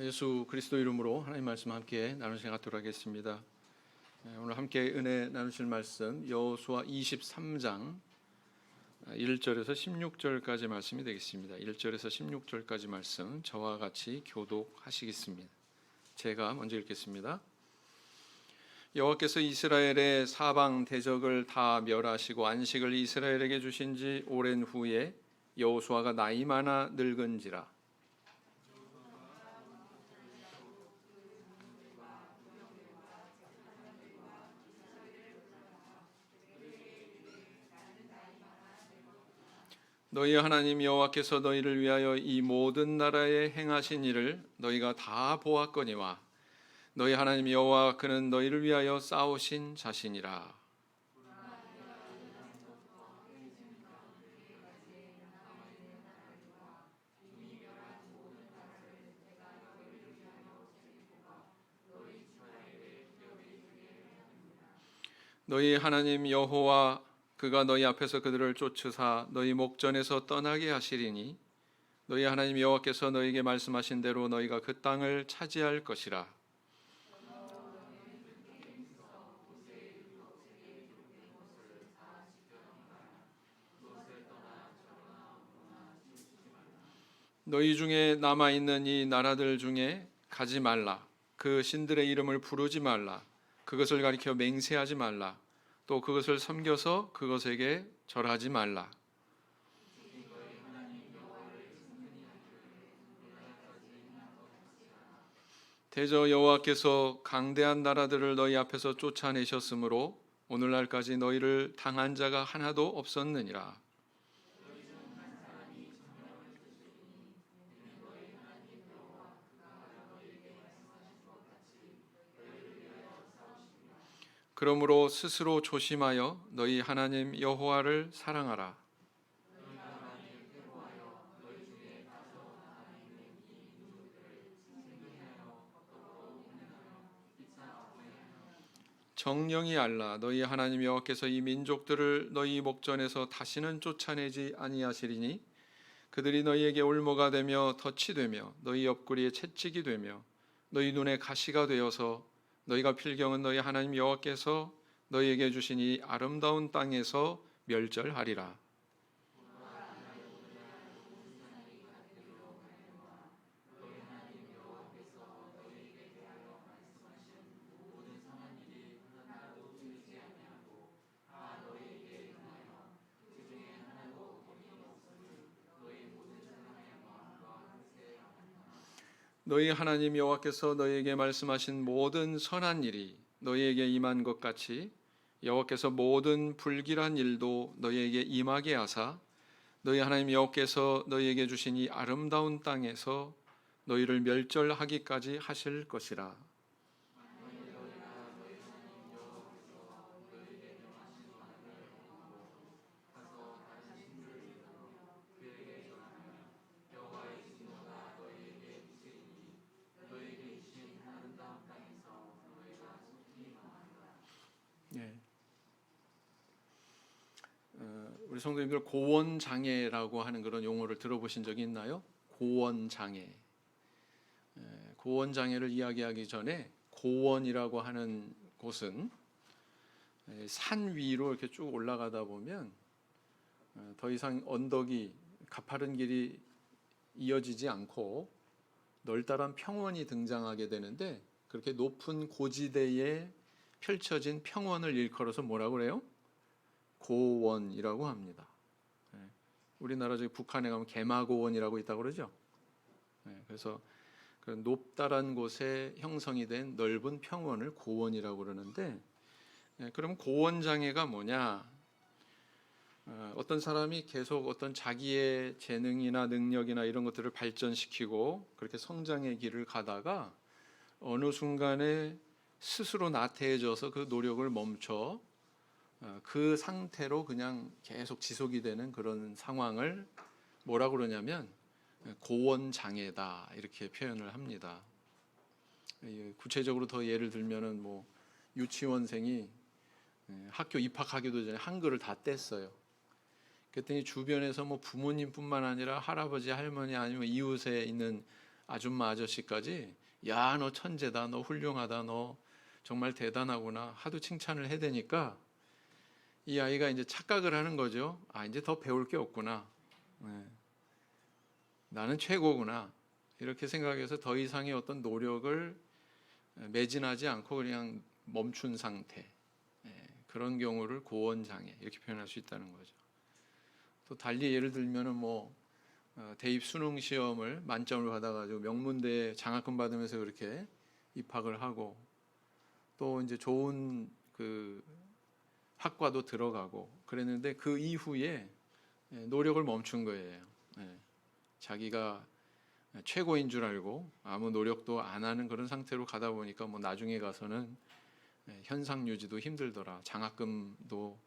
예수 그리스도 이름으로 하나님 말씀 함께 나누시 갖도록 하겠습니다. 오늘 함께 은혜 나누실 말씀 여호수아 23장 1절에서 16절까지 말씀이 되겠습니다. 1절에서 16절까지 말씀 저와 같이 교독하시겠습니다. 제가 먼저 읽겠습니다. 여호와께서 이스라엘의 사방 대적을 다 멸하시고 안식을 이스라엘에게 주신 지 오랜 후에 여호수아가 나이 많아 늙은지라 너희 하나님 여호와께서 너희를 위하여 이 모든 나라에 행하신 일을 너희가 다 보았거니와 너희 하나님 여호와 그는 너희를 위하여 싸우신 자신이라. 너희 하나님 여호와 그가 너희 앞에서 그들을 쫓으사 너희 목전에서 떠나게 하시리니 너희 하나님 여호와께서 너희에게 말씀하신 대로 너희가 그 땅을 차지할 것이라. 너희 중에 남아 있는 이 나라들 중에 가지 말라. 그 신들의 이름을 부르지 말라. 그것을 가리켜 맹세하지 말라. 또 그것을 섬겨서 그것에게 절하지 말라. 대저 여호와께서 강대한 나라들을 너희 앞에서 쫓아내셨으므로 오늘날까지 너희를 당한 자가 하나도 없었느니라. 그러므로 스스로 조심하여 너희 하나님 여호와를 사랑하라. 정령이 알라. 너희 하나님 여호와께서 이 민족들을 너희 목전에서 다시는 쫓아내지 아니하시리니 그들이 너희에게 올무가 되며 덫이 되며 너희 옆구리에 채찍이 되며 너희 눈에 가시가 되어서 너희가 필경은 너희 하나님 여호와께서 너희에게 주신 이 아름다운 땅에서 멸절하리라. 너희 하나님 여호와께서 너희에게 말씀하신 모든 선한 일이 너희에게 임한 것 같이 여호와께서 모든 불길한 일도 너희에게 임하게 하사 너희 하나님 여호와께서 너희에게 주신 이 아름다운 땅에서 너희를 멸절하기까지 하실 것이라. 예. 우리 성도님들 고원 장애라고 하는 그런 용어를 들어보신 적이 있나요? 고원 장애. 고원 장애를 이야기하기 전에 고원이라고 하는 곳은 산 위로 이렇게 쭉 올라가다 보면 더 이상 언덕이 가파른 길이 이어지지 않고 널따란 평원이 등장하게 되는데 그렇게 높은 고지대에 펼쳐진 평원을 일컬어서 뭐라고 그래요? 고원이라고 합니다. 우리나라 저기 북한에 가면 개마고원이라고 있다고 그러죠. 그래서 그 높다란 곳에 형성이 된 넓은 평원을 고원이라고 그러는데, 그럼 고원 장애가 뭐냐? 어떤 사람이 계속 어떤 자기의 재능이나 능력이나 이런 것들을 발전시키고 그렇게 성장의 길을 가다가 어느 순간에 스스로 나태해져서 그 노력을 멈춰 그 상태로 그냥 계속 지속이 되는 그런 상황을 뭐라고 그러냐면 고원 장애다 이렇게 표현을 합니다. 구체적으로 더 예를 들면은 뭐 유치원생이 학교 입학하기도 전에 한글을 다 뗐어요. 그랬더니 주변에서 뭐 부모님뿐만 아니라 할아버지, 할머니 아니면 이웃에 있는 아줌마 아저씨까지 야, 너 천재다, 너 훌륭하다, 너 정말 대단하구나 하도 칭찬을 해대니까 이 아이가 이제 착각을 하는 거죠. 아, 이제 더 배울 게 없구나. 네. 나는 최고구나. 이렇게 생각해서 더 이상의 어떤 노력을 매진하지 않고 그냥 멈춘 상태. 그런 경우를 고원장애 이렇게 표현할 수 있다는 거죠. 또 달리 예를 들면은 대입 수능 시험을 만점을 받아가지고 명문대에 장학금 받으면서 그렇게 입학을 하고 또 이제 좋은 그 학과도 들어가고 그랬는데 그 이후에 노력을 멈춘 거예요. 자기가 최고인 줄 알고 아무 노력도 안 하는 그런 상태로 가다 보니까 나중에 가서는 현상 유지도 힘들더라. 장학금도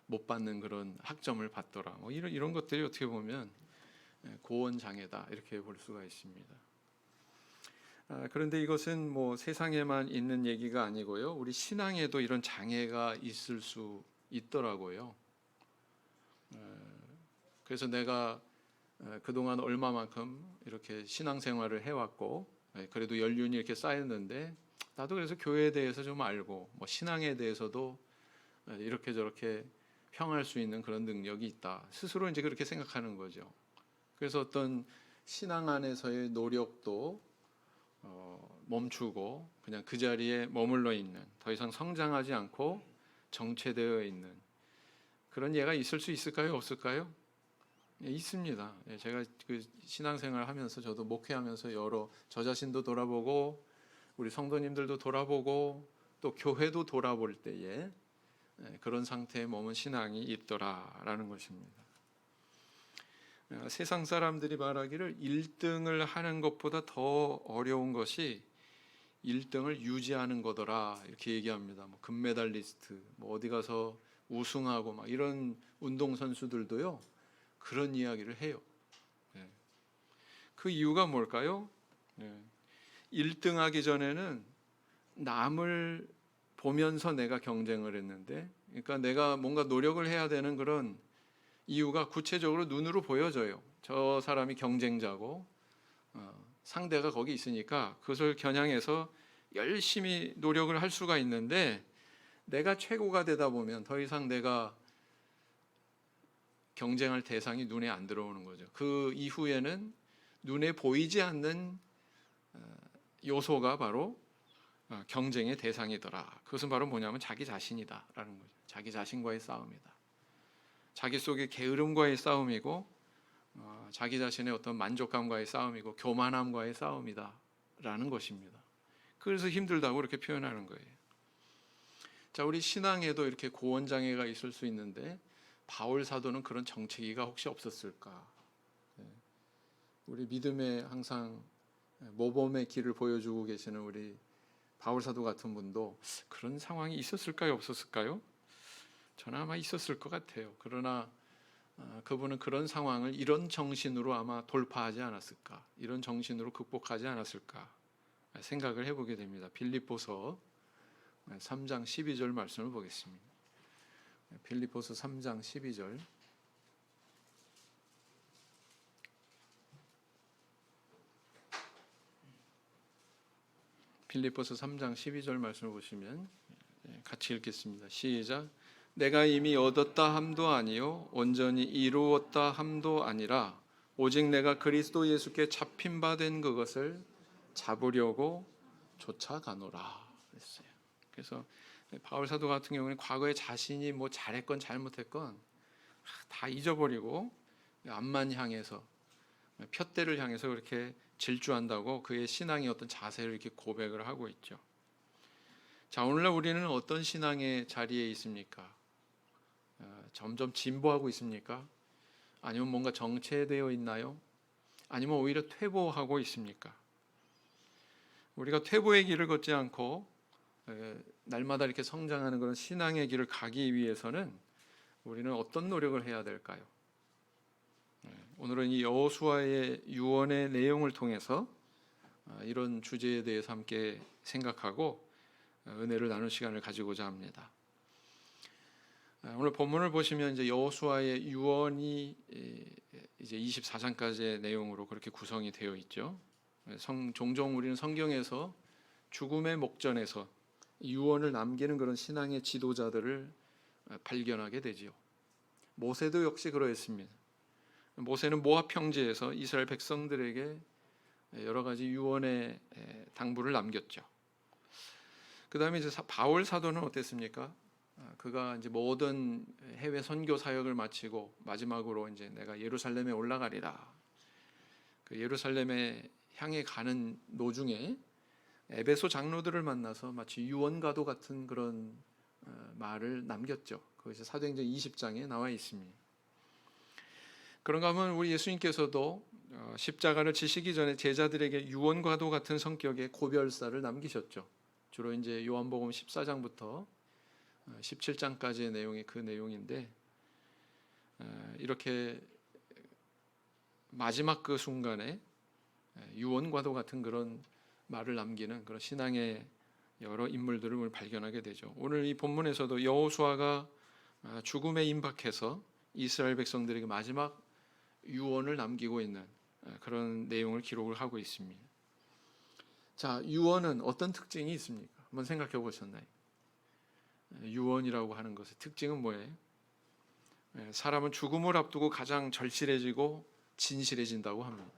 못 받는 그런 학점을 받더라. 이런 것들이 어떻게 보면 고원 장애다 이렇게 볼 수가 있습니다. 그런데 이것은 세상에만 있는 얘기가 아니고요. 우리 신앙에도 이런 장애가 있을 수 있더라고요. 그래서 내가 그동안 얼마만큼 이렇게 신앙생활을 해왔고 그래도 연륜이 이렇게 쌓였는데 나도 그래서 교회에 대해서 좀 알고 신앙에 대해서도 이렇게 저렇게 평할 수 있는 그런 능력이 있다. 스스로 이제 그렇게 생각하는 거죠. 그래서 어떤 신앙 안에서의 노력도 멈추고 그냥 그 자리에 머물러 있는, 더 이상 성장하지 않고 정체되어 있는 그런 예가 있을 수 있을까요? 없을까요? 예, 있습니다. 제가 그 신앙생활 하면서 저도 목회하면서 저 자신도 돌아보고 우리 성도님들도 돌아보고 또 교회도 돌아볼 때에 그런 상태에 머문 신앙이 있더라라는 것입니다. 세상 사람들이 말하기를 1등을 하는 것보다 더 어려운 것이 1등을 유지하는 거더라 이렇게 얘기합니다. 금메달리스트, 어디 가서 우승하고 이런 운동 선수들도요 그런 이야기를 해요. 그 이유가 뭘까요? 1등 하기 전에는 남을 보면서 내가 경쟁을 했는데, 그러니까 내가 뭔가 노력을 해야 되는 그런 이유가 구체적으로 눈으로 보여져요. 저 사람이 경쟁자고 상대가 거기 있으니까 그것을 겨냥해서 열심히 노력을 할 수가 있는데 내가 최고가 되다 보면 더 이상 내가 경쟁할 대상이 눈에 안 들어오는 거죠. 그 이후에는 눈에 보이지 않는 요소가 바로 경쟁의 대상이더라. 그것은 바로 뭐냐면 자기 자신이다라는 거죠. 자기 자신과의 싸움이다. 자기 속의 게으름과의 싸움이고 자기 자신의 어떤 만족감과의 싸움이고 교만함과의 싸움이다라는 것입니다. 그래서 힘들다고 이렇게 표현하는 거예요. 자, 우리 신앙에도 이렇게 고원 장애가 있을 수 있는데 바울 사도는 그런 정체기가 혹시 없었을까? 우리 믿음에 항상 모범의 길을 보여주고 계시는 우리 바울 사도 같은 분도 그런 상황이 있었을까요? 없었을까요? 저는 아마 있었을 것 같아요. 그러나 그분은 그런 상황을 이런 정신으로 아마 돌파하지 않았을까? 이런 정신으로 극복하지 않았을까? 생각을 해보게 됩니다. 빌립보서 3장 12절 말씀을 보겠습니다. 빌립보서 3장 12절. 빌립보서 3장 12절 말씀을 보시면 같이 읽겠습니다. 시작. 내가 이미 얻었다 함도 아니요 온전히 이루었다 함도 아니라 오직 내가 그리스도 예수께 잡힌 바 된 그것을 잡으려고 쫓아가노라 그랬어요. 그래서 바울 사도 같은 경우는 과거에 자신이 잘했건 잘못했건 다 잊어버리고 앞만 향해서 푯대를 향해서 그렇게 질주한다고 그의 신앙의 어떤 자세를 이렇게 고백을 하고 있죠. 자, 오늘날 우리는 어떤 신앙의 자리에 있습니까? 점점 진보하고 있습니까? 아니면 뭔가 정체되어 있나요? 아니면 오히려 퇴보하고 있습니까? 우리가 퇴보의 길을 걷지 않고 날마다 이렇게 성장하는 그런 신앙의 길을 가기 위해서는 우리는 어떤 노력을 해야 될까요? 오늘은 이 여호수아의 유언의 내용을 통해서 이런 주제에 대해서 함께 생각하고 은혜를 나눌 시간을 가지고자 합니다. 오늘 본문을 보시면 이제 여호수아의 유언이 이제 24장까지의 내용으로 그렇게 구성이 되어 있죠. 종종 우리는 성경에서 죽음의 목전에서 유언을 남기는 그런 신앙의 지도자들을 발견하게 되지요. 모세도 역시 그러했습니다. 모세는 모압 평지에서 이스라엘 백성들에게 여러 가지 유언의 당부를 남겼죠. 그 다음에 이제 바울 사도는 어땠습니까? 그가 이제 모든 해외 선교 사역을 마치고 마지막으로 이제 내가 예루살렘에 올라가리라. 그 예루살렘에 향해 가는 노중에 에베소 장로들을 만나서 마치 유언과도 같은 그런 말을 남겼죠. 그것이 사도행전 20장에 나와 있습니다. 그런가 하면 우리 예수님께서도 십자가를 지시기 전에 제자들에게 유언과도 같은 성격의 고별사를 남기셨죠. 주로 이제 요한복음 14장부터 17장까지의 내용이 그 내용인데, 이렇게 마지막 그 순간에 유언과도 같은 그런 말을 남기는 그런 신앙의 여러 인물들을 우리 발견하게 되죠. 오늘 이 본문에서도 여호수아가 죽음에 임박해서 이스라엘 백성들에게 마지막 유언을 남기고 있는 그런 내용을 기록을 하고 있습니다. 자, 유언은 어떤 특징이 있습니까? 한번 생각해 보셨나요? 유언이라고 하는 것의 특징은 뭐예요? 사람은 죽음을 앞두고 가장 절실해지고 진실해진다고 합니다.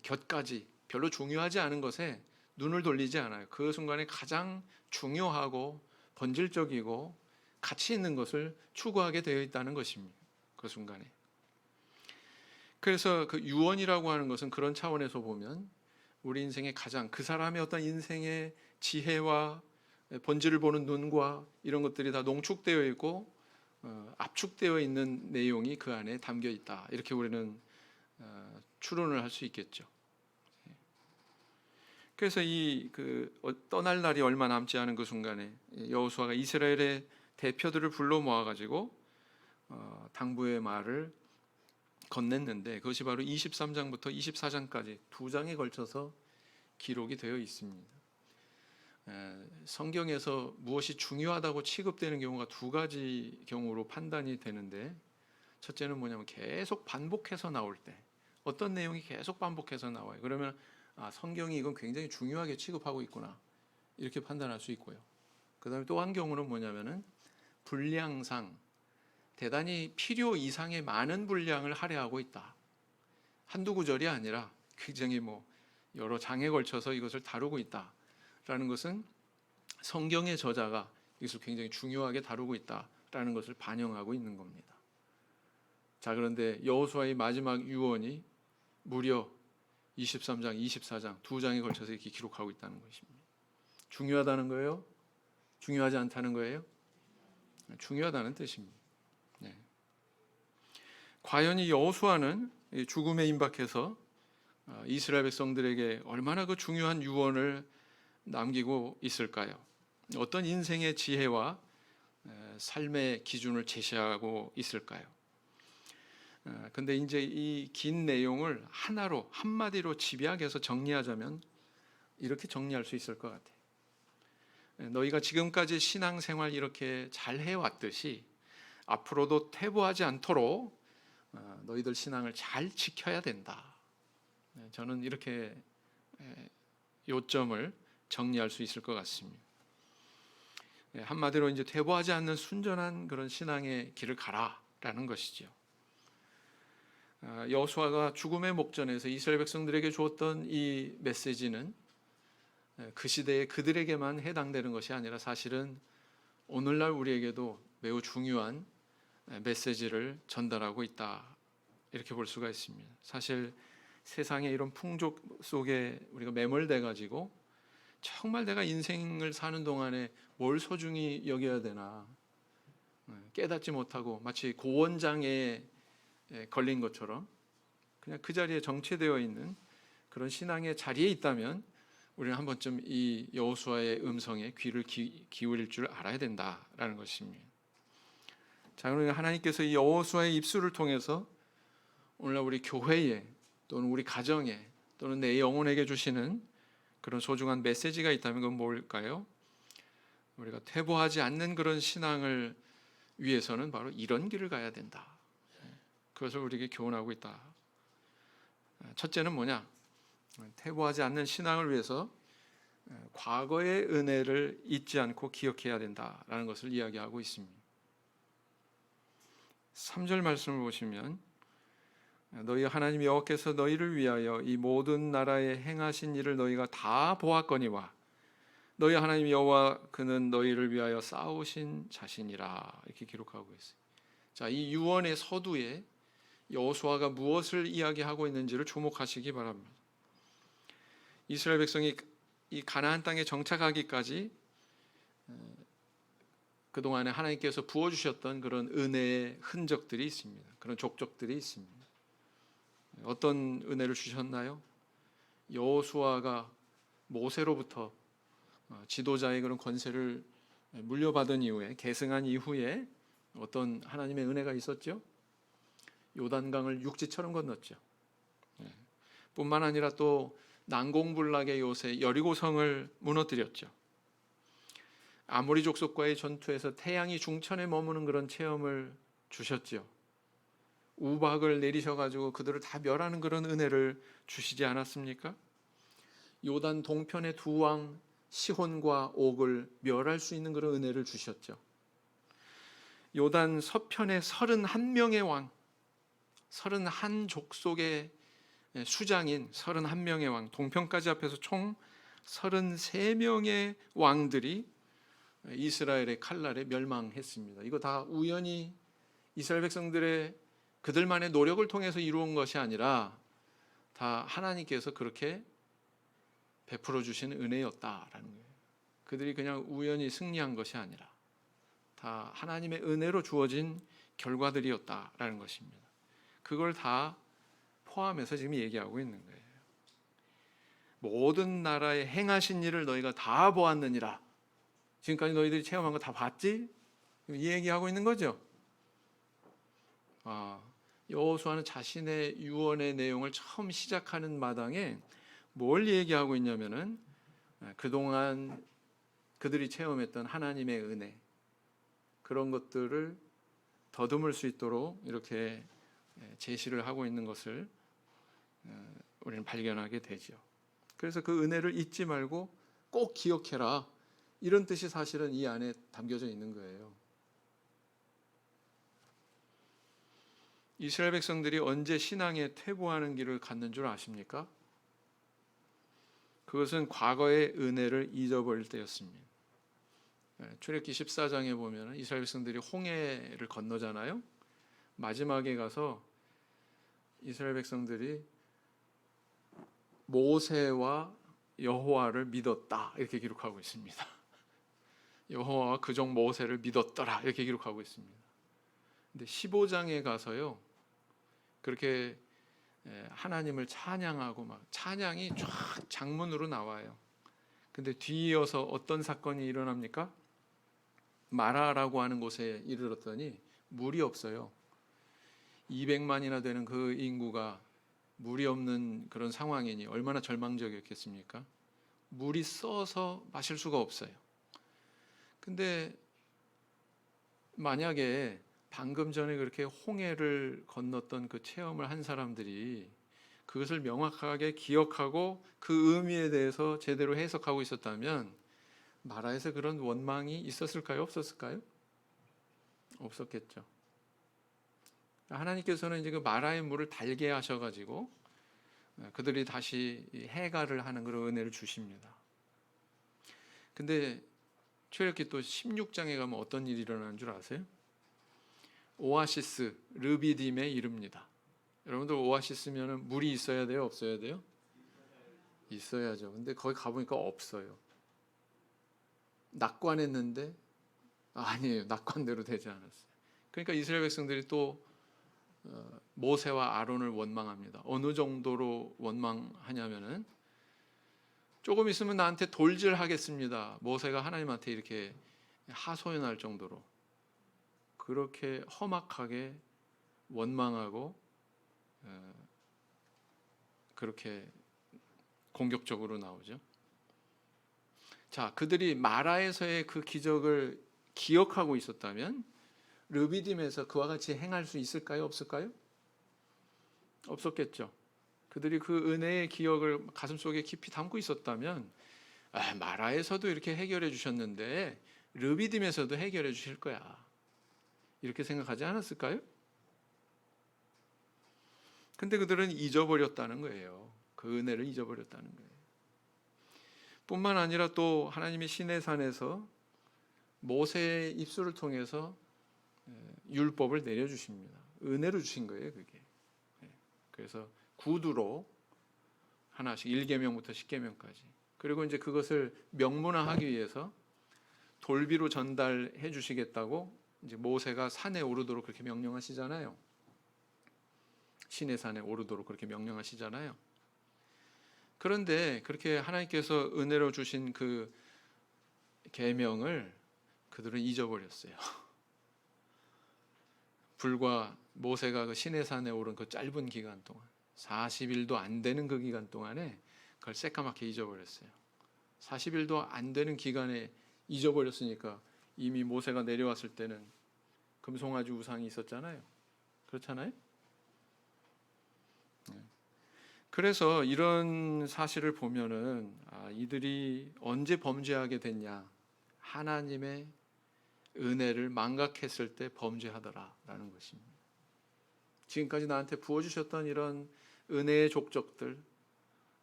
곁까지 별로 중요하지 않은 것에 눈을 돌리지 않아요. 그 순간에 가장 중요하고 본질적이고 가치 있는 것을 추구하게 되어 있다는 것입니다. 그 순간에. 그래서 그 유언이라고 하는 것은 그런 차원에서 보면 우리 인생의 가장 그 사람의 어떤 인생의 지혜와 본질을 보는 눈과 이런 것들이 다 농축되어 있고 압축되어 있는 내용이 그 안에 담겨 있다. 이렇게 우리는 추론을 할 수 있겠죠. 그래서 떠날 날이 얼마 남지 않은 그 순간에 여호수아가 이스라엘의 대표들을 불러 모아가지고 당부의 말을 건넸는데, 그것이 바로 23장부터 24장까지 두 장에 걸쳐서 기록이 되어 있습니다. 성경에서 무엇이 중요하다고 취급되는 경우가 두 가지 경우로 판단이 되는데, 첫째는 뭐냐면 계속 반복해서 나올 때, 어떤 내용이 계속 반복해서 나와요. 그러면 성경이 이건 굉장히 중요하게 취급하고 있구나, 이렇게 판단할 수 있고요. 그 다음에 또 한 경우는 뭐냐면은 분량상 대단히 필요 이상의 많은 분량을 할애하고 있다. 한두 구절이 아니라 굉장히 여러 장에 걸쳐서 이것을 다루고 있다라는 것은 성경의 저자가 이것을 굉장히 중요하게 다루고 있다라는 것을 반영하고 있는 겁니다. 자, 그런데 여호수아의 마지막 유언이 무려 23장, 24장 두 장에 걸쳐서 이렇게 기록하고 있다는 것입니다. 중요하다는 거예요? 중요하지 않다는 거예요? 중요하다는 뜻입니다. 네. 과연 이 여호수아는 죽음에 임박해서 이스라엘 백성들에게 얼마나 그 중요한 유언을 남기고 있을까요? 어떤 인생의 지혜와 삶의 기준을 제시하고 있을까요? 근데 이제 이 긴 내용을 하나로 한마디로 집약해서 정리하자면 이렇게 정리할 수 있을 것 같아요. 너희가 지금까지 신앙생활 이렇게 잘 해왔듯이 앞으로도 퇴보하지 않도록 너희들 신앙을 잘 지켜야 된다. 저는 이렇게 요점을 정리할 수 있을 것 같습니다. 한마디로 이제 퇴보하지 않는 순전한 그런 신앙의 길을 가라라는 것이죠. 여호수아가 죽음의 목전에서 이스라엘 백성들에게 주었던 이 메시지는 그 시대에 그들에게만 해당되는 것이 아니라 사실은 오늘날 우리에게도 매우 중요한 메시지를 전달하고 있다, 이렇게 볼 수가 있습니다. 사실 세상의 이런 풍족 속에 우리가 매몰돼 가지고 정말 내가 인생을 사는 동안에 뭘 소중히 여겨야 되나 깨닫지 못하고 마치 고원장애에 걸린 것처럼 그냥 그 자리에 정체되어 있는 그런 신앙의 자리에 있다면 우리는 한 번쯤 이 여호수아의 음성에 귀를 기울일 줄 알아야 된다라는 것입니다. 자, 그러면 하나님께서 이 여호수아의 입술을 통해서 오늘날 우리 교회에 또는 우리 가정에 또는 내 영혼에게 주시는 그런 소중한 메시지가 있다면 그건 뭘까요? 우리가 퇴보하지 않는 그런 신앙을 위해서는 바로 이런 길을 가야 된다. 그것을 우리에게 교훈하고 있다. 첫째는 뭐냐? 퇴보하지 않는 신앙을 위해서 과거의 은혜를 잊지 않고 기억해야 된다라는 것을 이야기하고 있습니다. 3절 말씀을 보시면 너희 하나님 여호와께서 너희를 위하여 이 모든 나라에 행하신 일을 너희가 다 보았거니와 너희 하나님 여호와 그는 너희를 위하여 싸우신 자신이라 이렇게 기록하고 있어요. 자, 이 유언의 서두에 여호수아가 무엇을 이야기하고 있는지를 주목하시기 바랍니다. 이스라엘 백성이 이 가나안 땅에 정착하기까지 그동안에 하나님께서 부어주셨던 그런 은혜의 흔적들이 있습니다. 그런 족적들이 있습니다. 어떤 은혜를 주셨나요? 여호수아가 모세로부터 지도자의 그런 권세를 물려받은 이후에, 계승한 이후에 어떤 하나님의 은혜가 있었죠? 요단강을 육지처럼 건넜죠. 뿐만 아니라 또 난공불락의 요새 여리고성을 무너뜨렸죠. 아모리 족속과의 전투에서 태양이 중천에 머무는 그런 체험을 주셨죠. 우박을 내리셔가지고 그들을 다 멸하는 그런 은혜를 주시지 않았습니까? 요단 동편의 두 왕 시혼과 옥을 멸할 수 있는 그런 은혜를 주셨죠. 요단 서편의 31명의 왕, 31족속의 수장인 31명의 왕, 동편까지 합해서 총 33명의 왕들이 이스라엘의 칼날에 멸망했습니다. 이거 다 우연히 이스라엘 백성들의 그들만의 노력을 통해서 이루은 것이 아니라 다 하나님께서 그렇게 베풀어 주신 은혜였다라는 거예요. 그들이 그냥 우연히 승리한 것이 아니라 다 하나님의 은혜로 주어진 결과들이었다라는 것입니다. 그걸 다 포함해서 지금 얘기하고 있는 거예요. 모든 나라에 행하신 일을 너희가 다 보았느니라. 지금까지 너희들이 체험한 거 다 봤지? 이 얘기하고 있는 거죠. 여호수아는 자신의 유언의 내용을 처음 시작하는 마당에 뭘 얘기하고 있냐면은 그동안 그들이 체험했던 하나님의 은혜, 그런 것들을 더듬을 수 있도록 이렇게 제시를 하고 있는 것을 우리는 발견하게 되죠. 그래서 그 은혜를 잊지 말고 꼭 기억해라, 이런 뜻이 사실은 이 안에 담겨져 있는 거예요. 이스라엘 백성들이 언제 신앙에 퇴보하는 길을 갔는 줄 아십니까? 그것은 과거의 은혜를 잊어버릴 때였습니다. 출애굽기 14장에 보면 이스라엘 백성들이 홍해를 건너잖아요. 마지막에 가서 이스라엘 백성들이 모세와 여호와를 믿었다 이렇게 기록하고 있습니다. 여호와와 그종 모세를 믿었더라 이렇게 기록하고 있습니다. 근데 15장에 가서요, 그렇게 하나님을 찬양하고 막 찬양이 쫙 장문으로 나와요. 근데 뒤이어서 어떤 사건이 일어납니까? 마라라고 하는 곳에 이르렀더니 물이 없어요. 200만이나 되는 그 인구가 물이 없는 그런 상황이니 얼마나 절망적이었겠습니까? 물이 써서 마실 수가 없어요. 근데 만약에 방금 전에 그렇게 홍해를 건넜던 그 체험을 한 사람들이 그것을 명확하게 기억하고 그 의미에 대해서 제대로 해석하고 있었다면 마라에서 그런 원망이 있었을까요? 없었을까요? 없었겠죠. 하나님께서는 이제 그 마라의 물을 달게 하셔가지고 그들이 다시 해갈을 하는 그런 은혜를 주십니다. 근데 출애굽기 또 16장에 가면 어떤 일이 일어나는 줄 아세요? 오아시스 르비딤에 이릅니다. 여러분들 오아시스면은 물이 있어야 돼요, 없어야 돼요? 있어야죠. 근데 거기 가보니까 없어요. 낙관했는데 아니에요. 낙관대로 되지 않았어요. 그러니까 이스라엘 백성들이 또 모세와 아론을 원망합니다. 어느 정도로 원망하냐면은 조금 있으면 나한테 돌질하겠습니다. 모세가 하나님한테 이렇게 하소연할 정도로 그렇게 험악하게 원망하고 그렇게 공격적으로 나오죠. 자, 그들이 마라에서의 그 기적을 기억하고 있었다면 르비딤에서 그와 같이 행할 수 있을까요? 없을까요? 없었겠죠. 그들이 그 은혜의 기억을 가슴속에 깊이 담고 있었다면 마라에서도 이렇게 해결해 주셨는데 르비딤에서도 해결해 주실 거야. 이렇게 생각하지 않았을까요? 근데 그들은 잊어버렸다는 거예요. 그 은혜를 잊어버렸다는 거예요. 뿐만 아니라 또 하나님이 시내산에서 모세의 입술을 통해서 율법을 내려주십니다. 은혜로 주신 거예요, 그게. 그래서 구두로 하나씩 1계명부터 10계명까지. 그리고 이제 그것을 명문화하기 위해서 돌비로 전달해 주시겠다고 이제 모세가 산에 오르도록 그렇게 명령하시잖아요. 시내산에 오르도록 그렇게 명령하시잖아요. 그런데 그렇게 하나님께서 은혜로 주신 그 계명을 그들은 잊어버렸어요. 불과 모세가 그 시내산에 오른 그 짧은 기간 동안 40일도 안 되는 그 기간 동안에 그걸 새까맣게 잊어버렸어요. 40일도 안 되는 기간에 잊어버렸으니까 이미 모세가 내려왔을 때는 금송아지 우상이 있었잖아요. 그렇잖아요. 그래서 이런 사실을 보면은 이들이 언제 범죄하게 됐냐, 하나님의 은혜를 망각했을 때 범죄하더라라는 것입니다. 지금까지 나한테 부어주셨던 이런 은혜의 족적들,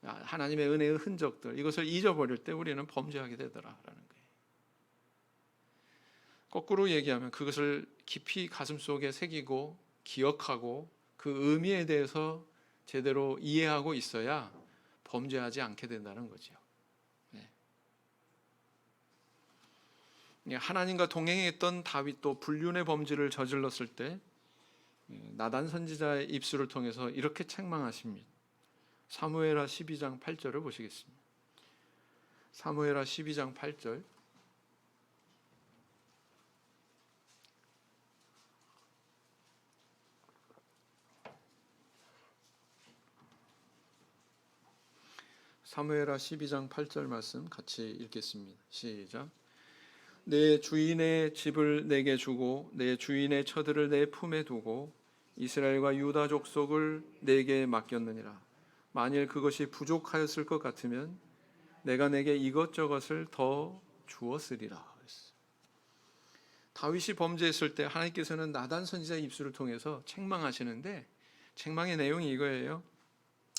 하나님의 은혜의 흔적들, 이것을 잊어버릴 때 우리는 범죄하게 되더라라는 거예요. 거꾸로 얘기하면 그것을 깊이 가슴속에 새기고 기억하고 그 의미에 대해서 제대로 이해하고 있어야 범죄하지 않게 된다는 거죠. 하나님과 동행했던 다윗도 불륜의 범죄를 저질렀을 때 나단 선지자의 입술을 통해서 이렇게 책망하십니다. 사무엘하 12장 8절을 보시겠습니다. 사무엘하 12장 8절. 사무엘하 12장 8절 말씀 같이 읽겠습니다. 시작. 내 주인의 집을 내게 주고 내 주인의 처들을 내 품에 두고 이스라엘과 유다 족속을 내게 맡겼느니라. 만일 그것이 부족하였을 것 같으면 내가 내게 이것저것을 더 주었으리라. 다윗이 범죄했을 때 하나님께서는 나단 선지자의 입술을 통해서 책망하시는데 책망의 내용이 이거예요.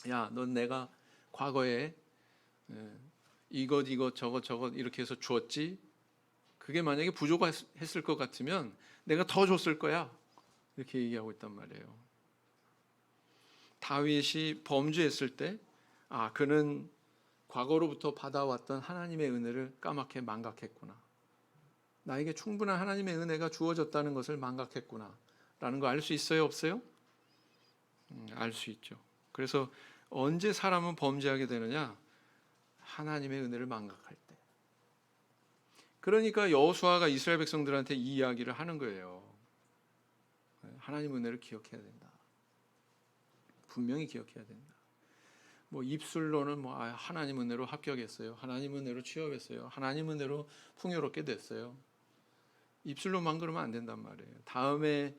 야, 넌 내가 과거에 이것 저것 이렇게 해서 주었지. 그게 만약에 부족했을 것 같으면 내가 더 줬을 거야. 이렇게 얘기하고 있단 말이에요. 다윗이 범죄했을 때 그는 과거로부터 받아왔던 하나님의 은혜를 까맣게 망각했구나. 나에게 충분한 하나님의 은혜가 주어졌다는 것을 망각했구나 라는 거 알 수 있어요? 없어요? 알 수 있죠. 그래서 언제 사람은 범죄하게 되느냐? 하나님의 은혜를 망각할 때. 그러니까 여호수아가 이스라엘 백성들한테 이 이야기를 하는 거예요. 하나님 은혜를 기억해야 된다. 분명히 기억해야 된다. 뭐 입술로는 하나님 은혜로 합격했어요. 하나님 은혜로 취업했어요. 하나님 은혜로 풍요롭게 됐어요. 입술로만 그러면 안 된단 말이에요. 다음에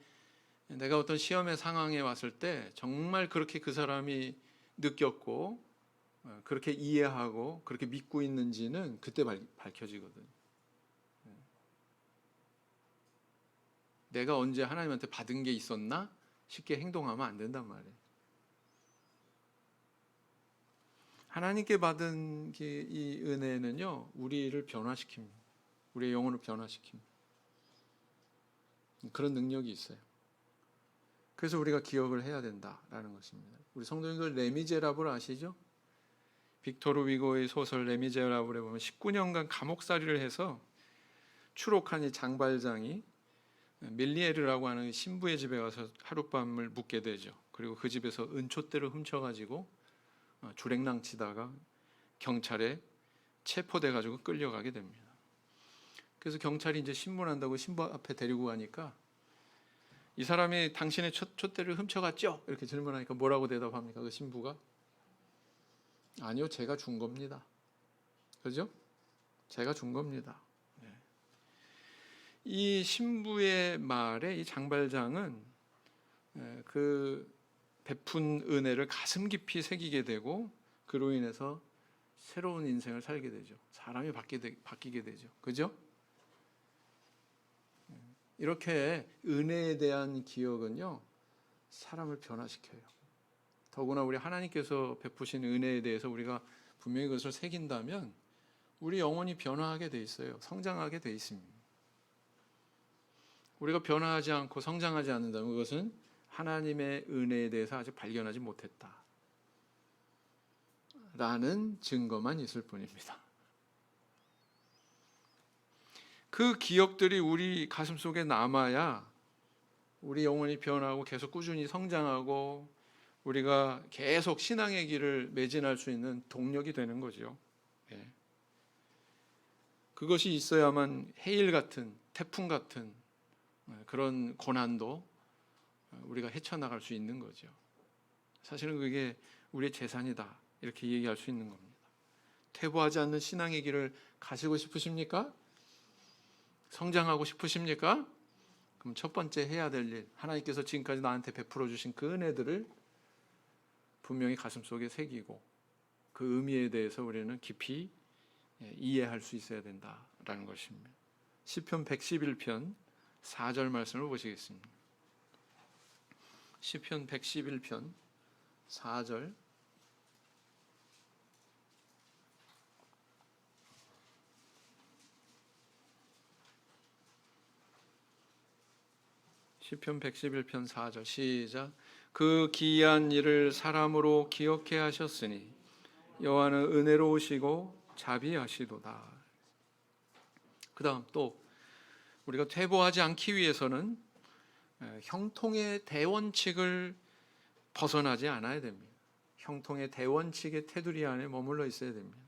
내가 어떤 시험의 상황에 왔을 때 정말 그렇게 그 사람이 느꼈고 그렇게 이해하고 그렇게 믿고 있는지는 그때 밝혀지거든요. 내가 언제 하나님한테 받은 게 있었나? 쉽게 행동하면 안 된단 말이에요. 하나님께 받은 이 은혜는요, 우리를 변화시킵니다. 우리의 영혼을 변화시킵니다. 그런 능력이 있어요. 그래서 우리가 기억을 해야 된다라는 것입니다. 우리 성도님들 레미제라블 아시죠? 빅토르 위고의 소설 레미제라블에 보면 19년간 감옥살이를 해서 추록한 이 장발장이 밀리에르라고 하는 신부의 집에 가서 하룻밤을 묵게 되죠. 그리고 그 집에서 은촛대를 훔쳐가지고 주랭랑 치다가 경찰에 체포돼 가지고 끌려가게 됩니다. 그래서 경찰이 이제 신문한다고 신부 앞에 데리고 가니까 이 사람이 당신의 촛대를 훔쳐갔죠? 이렇게 질문하니까 뭐라고 대답합니까? 그 신부가 아니요, 제가 준 겁니다. 그죠? 제가 준 겁니다. 이 신부의 말에 이 장발장은 그 베푼 은혜를 가슴 깊이 새기게 되고 그로 인해서 새로운 인생을 살게 되죠. 사람이 바뀌게 되죠. 그죠? 이렇게 은혜에 대한 기억은요, 사람을 변화시켜요. 더구나 우리 하나님께서 베푸신 은혜에 대해서 우리가 분명히 그것을 새긴다면 우리 영혼이 변화하게 돼 있어요. 성장하게 돼 있습니다. 우리가 변화하지 않고 성장하지 않는다면 그것은 하나님의 은혜에 대해서 아직 발견하지 못했다 라는 증거만 있을 뿐입니다. 그 기억들이 우리 가슴 속에 남아야 우리 영혼이 변하고 계속 꾸준히 성장하고 우리가 계속 신앙의 길을 매진할 수 있는 동력이 되는 거죠. 예. 그것이 있어야만 해일 같은, 태풍 같은 그런 고난도 우리가 헤쳐나갈 수 있는 거죠. 사실은 그게 우리의 재산이다 이렇게 얘기할 수 있는 겁니다. 퇴보하지 않는 신앙의 길을 가시고 싶으십니까? 성장하고 싶으십니까? 그럼 첫 번째 해야 될 일, 하나님께서 지금까지 나한테 베풀어 주신 그 은혜들을 분명히 가슴속에 새기고 그 의미에 대해서 우리는 깊이 이해할 수 있어야 된다라는 것입니다. 시편 111편 4절 말씀을 보시겠습니다. 시편 111편 4절 시편 111편 4절 시작. 그 기이한 일을 사람으로 기억해 하셨으니 여호와는 은혜로우시고 자비하시도다. 그 다음 또 우리가 퇴보하지 않기 위해서는 형통의 대원칙을 벗어나지 않아야 됩니다. 형통의 대원칙의 테두리 안에 머물러 있어야 됩니다.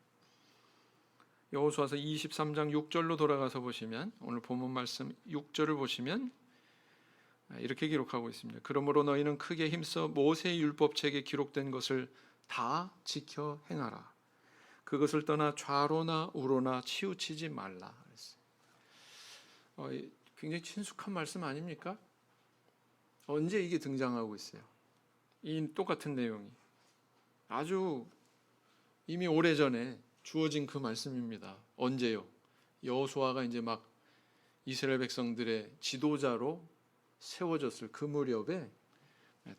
여호수아서 23장 6절로 돌아가서 보시면 오늘 본문 말씀 6절을 보시면 이렇게 기록하고 있습니다. 그러므로 너희는 크게 힘써 모세의 율법책에 기록된 것을 다 지켜 행하라. 그것을 떠나 좌로나 우로나 치우치지 말라. 굉장히 친숙한 말씀 아닙니까? 언제 이게 등장하고 있어요? 이 똑같은 내용이 아주 이미 오래전에 주어진 그 말씀입니다. 언제요? 여호수아가 이제 막 이스라엘 백성들의 지도자로 세워졌을 그 무렵에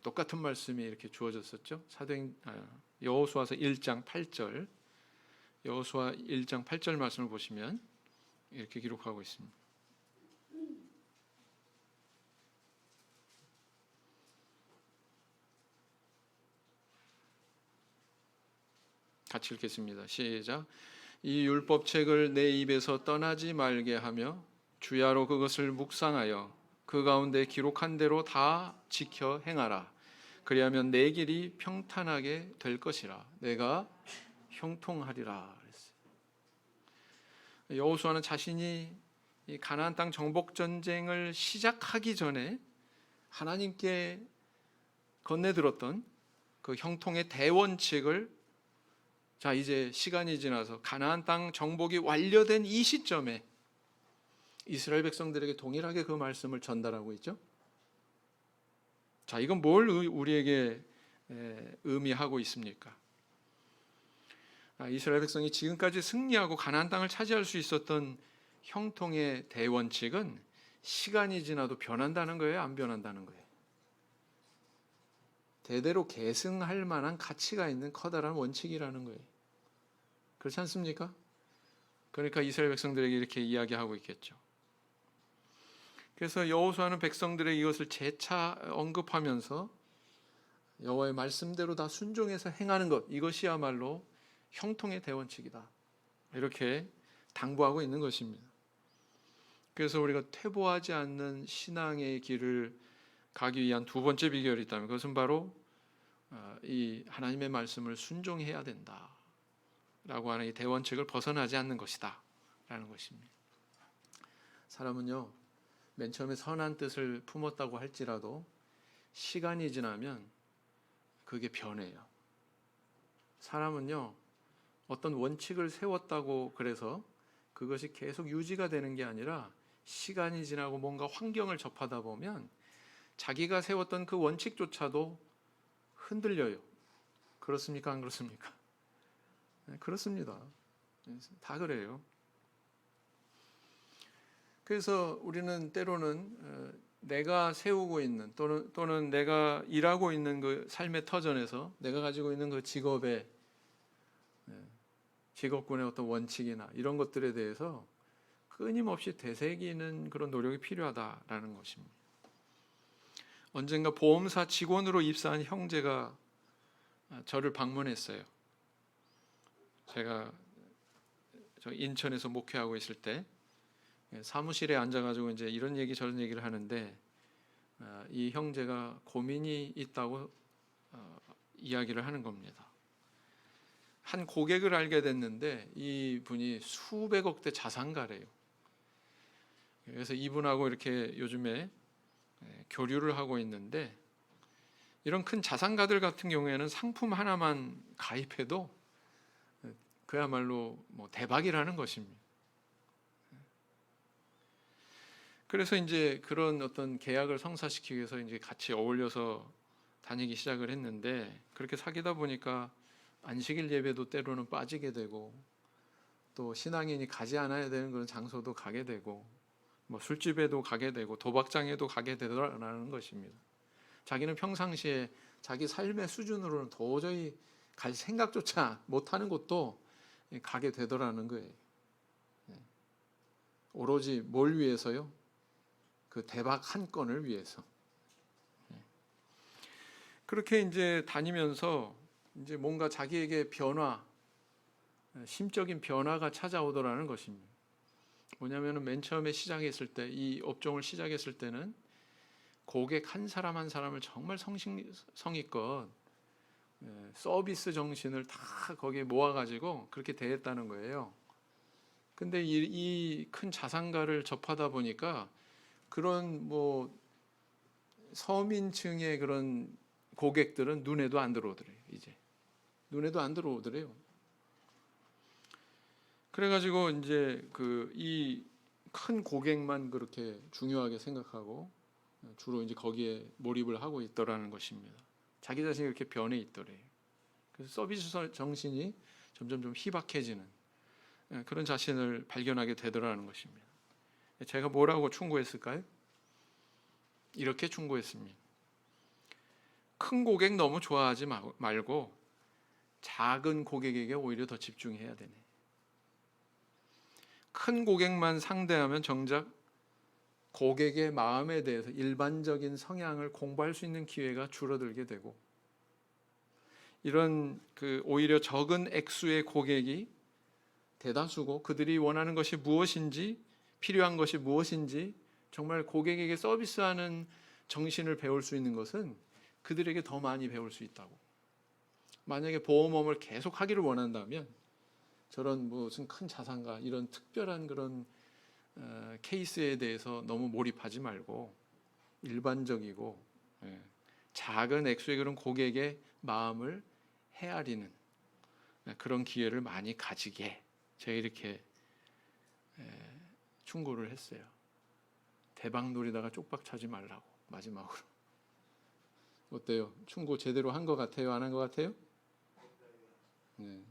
똑같은 말씀이 이렇게 주어졌었죠. 여호수아서 1장 8절 여호수아 1장 8절 말씀을 보시면 이렇게 기록하고 있습니다. 같이 읽겠습니다. 시작. 이 율법책을 내 입에서 떠나지 말게 하며 주야로 그것을 묵상하여 그 가운데 기록한 대로 다 지켜 행하라. 그리하면 내 길이 평탄하게 될 것이라. 내가 형통하리라. 여호수아는 자신이 이 가나안 땅 정복 전쟁을 시작하기 전에 하나님께 건네들었던 그 형통의 대원칙을 자 이제 시간이 지나서 가나안 땅 정복이 완료된 이 시점에 이스라엘 백성들에게 동일하게 그 말씀을 전달하고 있죠. 자, 이건 뭘 우리에게 의미하고 있습니까? 이스라엘 백성이 지금까지 승리하고 가나안 땅을 차지할 수 있었던 형통의 대원칙은 시간이 지나도 변한다는 거예요, 안 변한다는 거예요? 대대로 계승할 만한 가치가 있는 커다란 원칙이라는 거예요. 그렇지 않습니까? 그러니까 이스라엘 백성들에게 이렇게 이야기하고 있겠죠. 그래서 여호수아는 백성들의 이것을 재차 언급하면서 여호와의 말씀대로 다 순종해서 행하는 것, 이것이야말로 형통의 대원칙이다. 이렇게 당부하고 있는 것입니다. 그래서 우리가 퇴보하지 않는 신앙의 길을 가기 위한 두 번째 비결이 있다면 그것은 바로 이 하나님의 말씀을 순종해야 된다라고 하는 이 대원칙을 벗어나지 않는 것이다 라는 것입니다. 사람은요 맨 처음에 선한 뜻을 품었다고 할지라도 시간이 지나면 그게 변해요. 사람은요 어떤 원칙을 세웠다고 그래서 그것이 계속 유지가 되는 게 아니라 시간이 지나고 뭔가 환경을 접하다 보면 자기가 세웠던 그 원칙조차도 흔들려요. 그렇습니까? 안 그렇습니까? 네, 그렇습니다. 다 그래요. 그래서 우리는 때로는 내가 세우고 있는 또는 내가 일하고 있는 그 삶의 터전에서 내가 가지고 있는 그 직업군의 어떤 원칙이나 이런 것들에 대해서 끊임없이 되새기는 그런 노력이 필요하다라는 것입니다. 언젠가 보험사 직원으로 입사한 형제가 저를 방문했어요. 제가 저 인천에서 목회하고 있을 때 사무실에 앉아가지고 이제 이런 얘기 저런 얘기를 하는데 이 형제가 고민이 있다고 이야기를 하는 겁니다. 한 고객을 알게 됐는데 이 분이 수백억대 자산가래요. 그래서 이분하고 이렇게 요즘에 교류를 하고 있는데 이런 큰 자산가들 같은 경우에는 상품 하나만 가입해도 그야말로 뭐 대박이라는 것입니다. 그래서 이제 그런 어떤 계약을 성사시키기 위해서 이제 같이 어울려서 다니기 시작을 했는데 그렇게 사귀다 보니까 안식일 예배도 때로는 빠지게 되고 또 신앙인이 가지 않아야 되는 그런 장소도 가게 되고 뭐 술집에도 가게 되고 도박장에도 가게 되더라는 것입니다. 자기는 평상시에 자기 삶의 수준으로는 도저히 갈 생각조차 못하는 곳도 가게 되더라는 거예요. 오로지 뭘 위해서요? 그 대박 한 건을 위해서. 그렇게 이제 다니면서 이제 뭔가 자기에게 변화, 심적인 변화가 찾아오더라는 것입니다. 뭐냐면은 맨 처음에 시작했을 때, 이 업종을 시작했을 때는 고객 한 사람 한 사람을 정말 성의껏 서비스 정신을 다 거기에 모아가지고 그렇게 대했다는 거예요. 근데 이 큰 자산가를 접하다 보니까 그런 뭐 서민층의 그런 고객들은 눈에도 안 들어오더래요. 이제 눈에도 안 들어오더래요. 그래가지고 이제 그 이 큰 고객만 그렇게 중요하게 생각하고 주로 이제 거기에 몰입을 하고 있더라는 것입니다. 자기 자신이 이렇게 변해 있더래요. 그래서 서비스 정신이 점점 좀 희박해지는 그런 자신을 발견하게 되더라는 것입니다. 제가 뭐라고 충고했을까요? 이렇게 충고했습니다. 큰 고객 너무 좋아하지 말고 작은 고객에게 오히려 더 집중해야 되네. 큰 고객만 상대하면 정작 고객의 마음에 대해서 일반적인 성향을 공부할 수 있는 기회가 줄어들게 되고 이런 그 오히려 적은 액수의 고객이 대다수고 그들이 원하는 것이 무엇인지 필요한 것이 무엇인지 정말 고객에게 서비스하는 정신을 배울 수 있는 것은 그들에게 더 많이 배울 수 있다고. 만약에 보험업을 계속 하기를 원한다면 저런 무슨 큰 자산가 이런 특별한 그런 케이스에 대해서 너무 몰입하지 말고 일반적이고 작은 액수의 그런 고객의 마음을 헤아리는 그런 기회를 많이 가지게 제가 이렇게 충고를 했어요. 대박 노리다가 쪽박 차지 말라고 마지막으로. 어때요? 충고 제대로 한 것 같아요? 안 한 것 같아요? 네.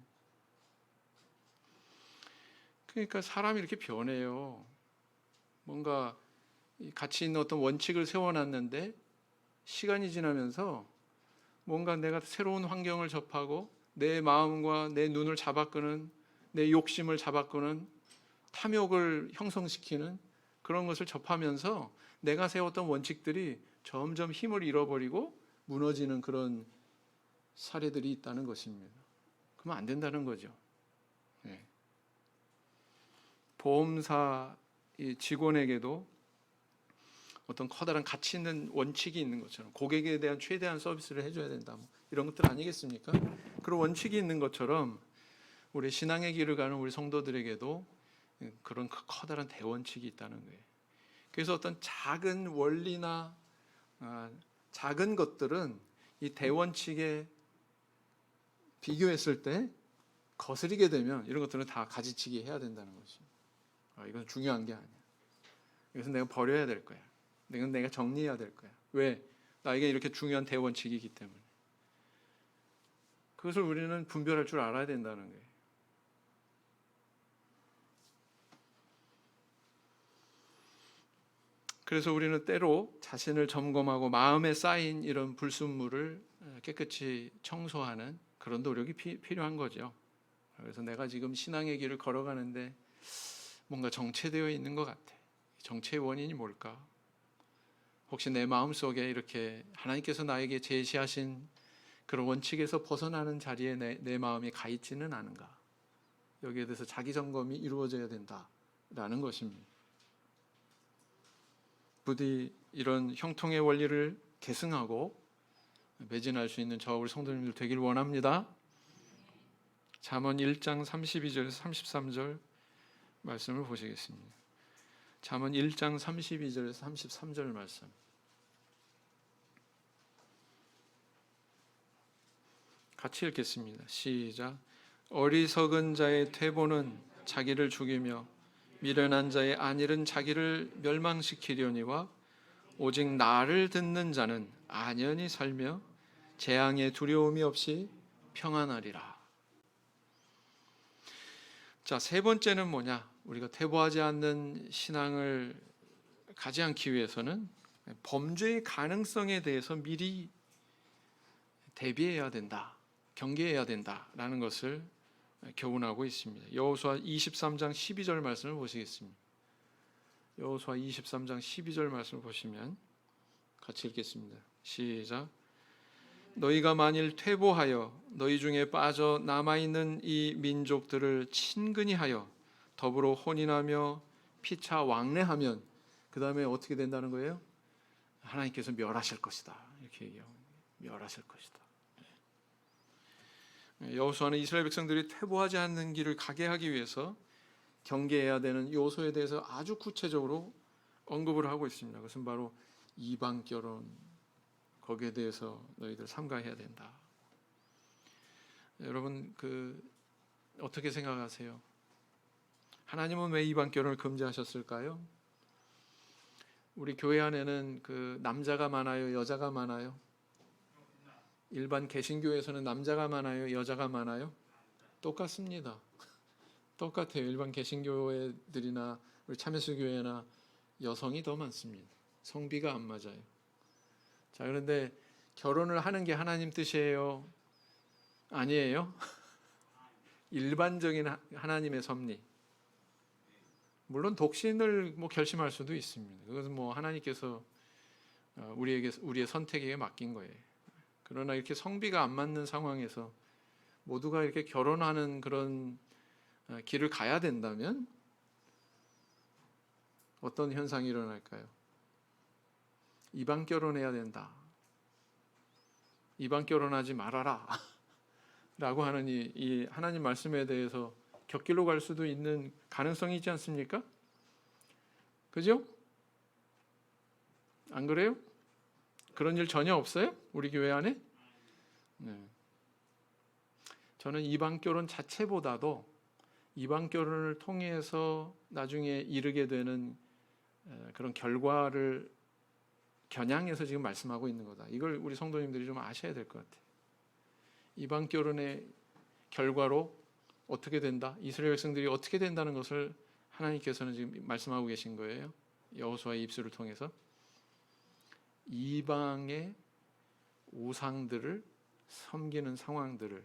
그러니까 사람이 이렇게 변해요. 뭔가 가치 있는 어떤 원칙을 세워놨는데 시간이 지나면서 뭔가 내가 새로운 환경을 접하고 내 마음과 내 눈을 잡아끄는 내 욕심을 잡아끄는 탐욕을 형성시키는 그런 것을 접하면서 내가 세웠던 원칙들이 점점 힘을 잃어버리고 무너지는 그런 사례들이 있다는 것입니다. 그러면 안 된다는 거죠. 네. 보험사 직원에게도 어떤 커다란 가치 있는 원칙이 있는 것처럼 고객에 대한 최대한 서비스를 해줘야 된다. 뭐 이런 것들 아니겠습니까? 그런 원칙이 있는 것처럼 우리 신앙의 길을 가는 우리 성도들에게도 그런 커다란 대원칙이 있다는 거예요. 그래서 어떤 작은 원리나 작은 것들은 이 대원칙에 비교했을 때 거스리게 되면 이런 것들은 다 가지치기 해야 된다는 것이. 이건 중요한 게 아니야. 이것은 내가 버려야 될 거야. 이건 내가 정리해야 될 거야. 왜? 나에게 이렇게 중요한 대원칙이기 때문에. 그것을 우리는 분별할 줄 알아야 된다는 거예요. 그래서 우리는 때로 자신을 점검하고 마음에 쌓인 이런 불순물을 깨끗이 청소하는 그런 노력이 필요한 거죠. 그래서 내가 지금 신앙의 길을 걸어가는데 뭔가 정체되어 있는 것 같아. 정체의 원인이 뭘까? 혹시 내 마음속에 이렇게 하나님께서 나에게 제시하신 그런 원칙에서 벗어나는 자리에 내 마음이 가 있지는 않은가? 여기에 대해서 자기 점검이 이루어져야 된다라는 것입니다. 부디 이런 형통의 원리를 계승하고 매진할 수 있는 저와 우리 성도님들 되길 원합니다. 잠언 1장 32절에서 33절 말씀을 보시겠습니다. 잠언 1장 32절에서 33절 말씀. 같이 읽겠습니다. 시작. 어리석은 자의 퇴보는 자기를 죽이며 미련한 자의 안일은 자기를 멸망시키려니와 오직 나를 듣는 자는 안연히 살며 재앙의 두려움이 없이 평안하리라. 자, 세 번째는 뭐냐? 우리가 퇴보하지 않는 신앙을 가지 않기 위해서는 범죄의 가능성에 대해서 미리 대비해야 된다, 경계해야 된다라는 것을 교훈하고 있습니다. 여호수아 23장 12절 말씀을 보시겠습니다. 여호수아 23장 12절 말씀을 보시면 같이 읽겠습니다. 시작. 너희가 만일 퇴보하여 너희 중에 빠져 남아있는 이 민족들을 친근히 하여 더불어 혼인하며 피차 왕래하면 그 다음에 어떻게 된다는 거예요? 하나님께서 멸하실 것이다. 이렇게 얘기하고 멸하실 것이다. 여호수아는 이스라엘 백성들이 퇴보하지 않는 길을 가게 하기 위해서 경계해야 되는 요소에 대해서 아주 구체적으로 언급을 하고 있습니다. 그것은 바로 이방 결혼, 거기에 대해서 너희들 삼가해야 된다. 여러분 어떻게 생각하세요? 하나님은 왜 이방 결혼을 금지하셨을까요? 우리 교회 안에는 남자가 많아요, 여자가 많아요? 일반 개신교에서는 남자가 많아요, 여자가 많아요? 똑같습니다. 똑같아요. 일반 개신교회들이나 우리 참여수교회나 여성이 더 많습니다. 성비가 안 맞아요. 자, 그런데 결혼을 하는 게 하나님 뜻이에요? 아니에요? 일반적인 하나님의 섭리. 물론 독신을 결심할 수도 있습니다. 그것은 하나님께서 우리의 선택에 맡긴 거예요. 그러나 이렇게 성비가 안 맞는 상황에서 모두가 이렇게 결혼하는 그런 길을 가야 된다면 어떤 현상이 일어날까요? 이방 결혼해야 된다. 이방 결혼하지 말아라. 라고 하는 이 하나님 말씀에 대해서 곁길로 갈 수도 있는 가능성이 있지 않습니까? 그죠? 안 그래요? 그런 일 전혀 없어요? 우리 교회 안에? 네. 저는 이방 결혼 자체보다도 이방 결혼을 통해서 나중에 이르게 되는 그런 결과를 겨냥해서 지금 말씀하고 있는 거다. 이걸 우리 성도님들이 좀 아셔야 될 것 같아요. 이방 결혼의 결과로 어떻게 된다? 이스라엘 백성들이 어떻게 된다는 것을 하나님께서는 지금 말씀하고 계신 거예요. 여호수아의 입술을 통해서 이방의 우상들을 섬기는 상황들을,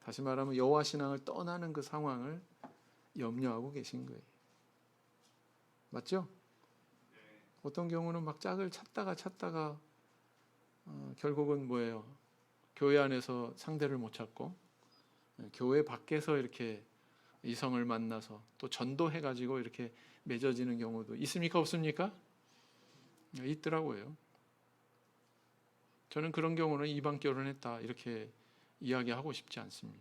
다시 말하면 여호와 신앙을 떠나는 그 상황을 염려하고 계신 거예요. 맞죠? 어떤 경우는 막 짝을 찾다가 결국은 뭐예요? 교회 안에서 상대를 못 찾고 교회 밖에서 이렇게 이성을 만나서 또 전도해가지고 이렇게 맺어지는 경우도 있습니까? 없습니까? 있더라고요. 저는 그런 경우는 이방 결혼했다 이렇게 이야기하고 싶지 않습니다.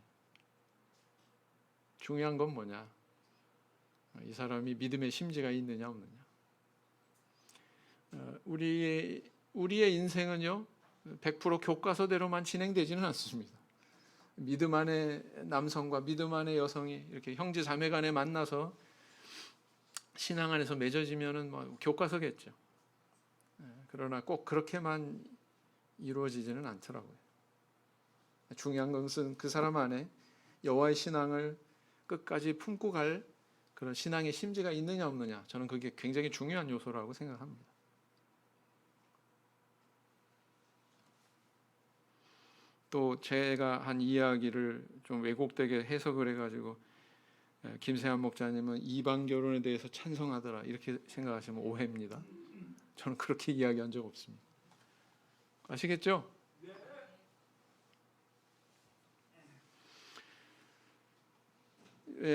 중요한 건 뭐냐? 이 사람이 믿음의 심지가 있느냐 없느냐. 우리의 인생은요 100% 교과서대로만 진행되지는 않습니다. 믿음 안에 남성과 믿음 안에 여성이 이렇게 형제 자매 간에 만나서 신앙 안에서 맺어지면은 교과서겠죠. 그러나 꼭 그렇게만 이루어지지는 않더라고요. 중요한 것은 그 사람 안에 여호와의 신앙을 끝까지 품고 갈 그런 신앙의 심지가 있느냐 없느냐, 저는 그게 굉장히 중요한 요소라고 생각합니다. 또 제가 한 이야기를 좀 왜곡되게 해석을 해가지고 김세한 목사님은 이방 결혼에 대해서 찬성하더라 이렇게 생각하시면 오해입니다. 저는 그렇게 이야기한 적 없습니다. 아시겠죠?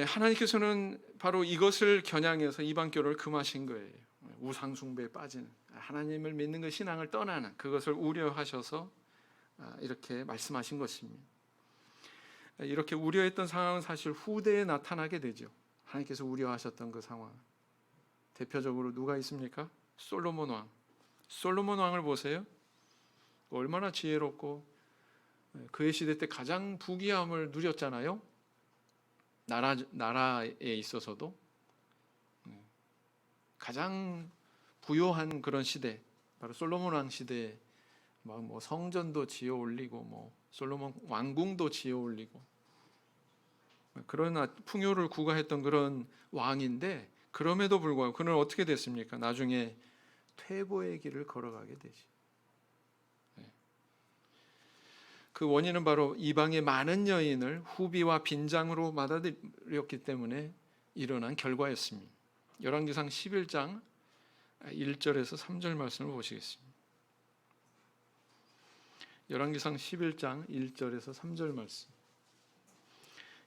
하나님께서는 바로 이것을 겨냥해서 이방 결혼을 금하신 거예요. 우상 숭배에 빠지는, 하나님을 믿는 그 신앙을 떠나는 그것을 우려하셔서 이렇게 말씀하신 것입니다. 이렇게 우려했던 상황은 사실 후대에 나타나게 되죠. 하나님께서 우려하셨던 그 상황, 대표적으로 누가 있습니까? 솔로몬 왕. 솔로몬 왕을 보세요. 얼마나 지혜롭고 그의 시대 때 가장 부귀함을 누렸잖아요. 나라에 있어서도 가장 부요한 그런 시대, 바로 솔로몬 왕 시대에 뭐 성전도 지어 올리고 뭐 솔로몬 왕궁도 지어 올리고 그런 풍요를 구가했던 그런 왕인데, 그럼에도 불구하고 그는 어떻게 됐습니까? 나중에 퇴보의 길을 걸어가게 되지. 그 원인은 바로 이방의 많은 여인을 후비와 빈장으로 받아들였기 때문에 일어난 결과였습니다. 열왕기상 11장 1절에서 3절 말씀을 보시겠습니다. 열왕기상 11장 1절에서 3절 말씀.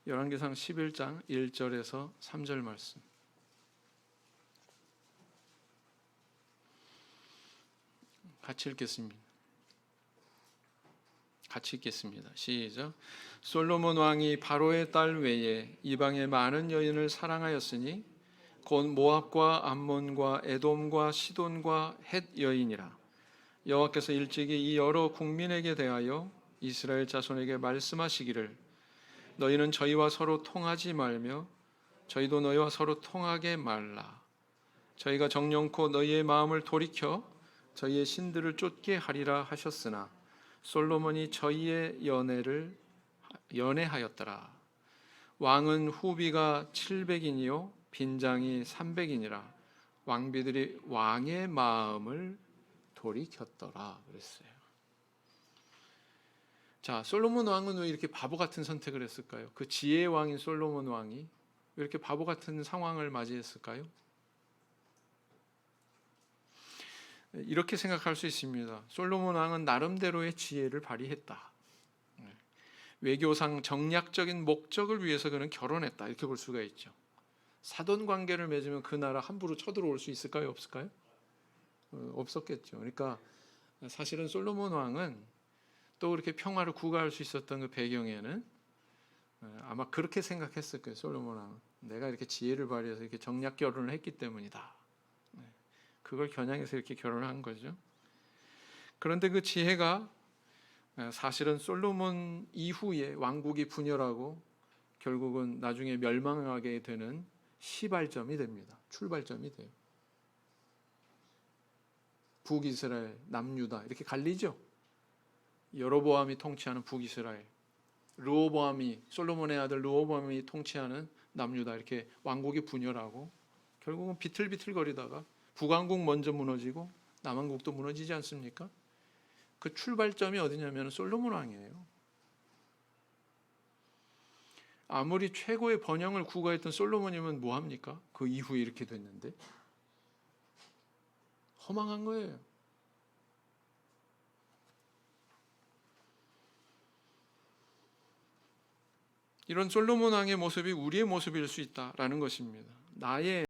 열왕기상 11장 1절에서 3절 말씀. 같이 읽겠습니다. 같이 읽겠습니다. 시작. 솔로몬 왕이 바로의 딸 외에 이방의 많은 여인을 사랑하였으니 곧 모압과 암몬과 에돔과 시돈과 헷 여인이라. 여호와께서 일찍이 이 여러 국민에게 대하여 이스라엘 자손에게 말씀하시기를 너희는 저희와 서로 통하지 말며 저희도 너희와 서로 통하게 말라. 저희가 정령코 너희의 마음을 돌이켜 저희의 신들을 쫓게 하리라 하셨으나 솔로몬이 저희의 연애하였더라. 왕은 후비가 700인이요 빈장이 300인이라. 왕비들이 왕의 마음을 돌이켰더라 그랬어요. 자, 솔로몬 왕은 왜 이렇게 바보 같은 선택을 했을까요? 그 지혜의 왕인 솔로몬 왕이 왜 이렇게 바보 같은 상황을 맞이했을까요? 이렇게 생각할 수 있습니다. 솔로몬 왕은 나름대로의 지혜를 발휘했다. 외교상 정략적인 목적을 위해서 그는 결혼했다, 이렇게 볼 수가 있죠. 사돈 관계를 맺으면 그 나라 함부로 쳐들어올 수 있을까요? 없을까요? 없었겠죠. 그러니까 사실은 솔로몬 왕은 또 그렇게 평화를 구가할 수 있었던 그 배경에는 아마 그렇게 생각했을 거예요. 솔로몬 왕은 내가 이렇게 지혜를 발휘해서 이렇게 정략 결혼을 했기 때문이다. 그걸 겨냥해서 이렇게 결혼을 한 거죠. 그런데 그 지혜가 사실은 솔로몬 이후에 왕국이 분열하고 결국은 나중에 멸망하게 되는 시발점이 됩니다. 출발점이 돼요. 북이스라엘, 남유다 이렇게 갈리죠. 여로보암이 통치하는 북이스라엘, 솔로몬의 아들 르호보암이 통치하는 남유다, 이렇게 왕국이 분열하고 결국은 비틀비틀거리다가 북왕국 먼저 무너지고 남왕국도 무너지지 않습니까? 그 출발점이 어디냐면 솔로몬 왕이에요. 아무리 최고의 번영을 구가했던 솔로몬이면 뭐합니까? 그 이후에 이렇게 됐는데 허망한 거예요. 이런 솔로몬 왕의 모습이 우리의 모습일 수 있다라는 것입니다. 나의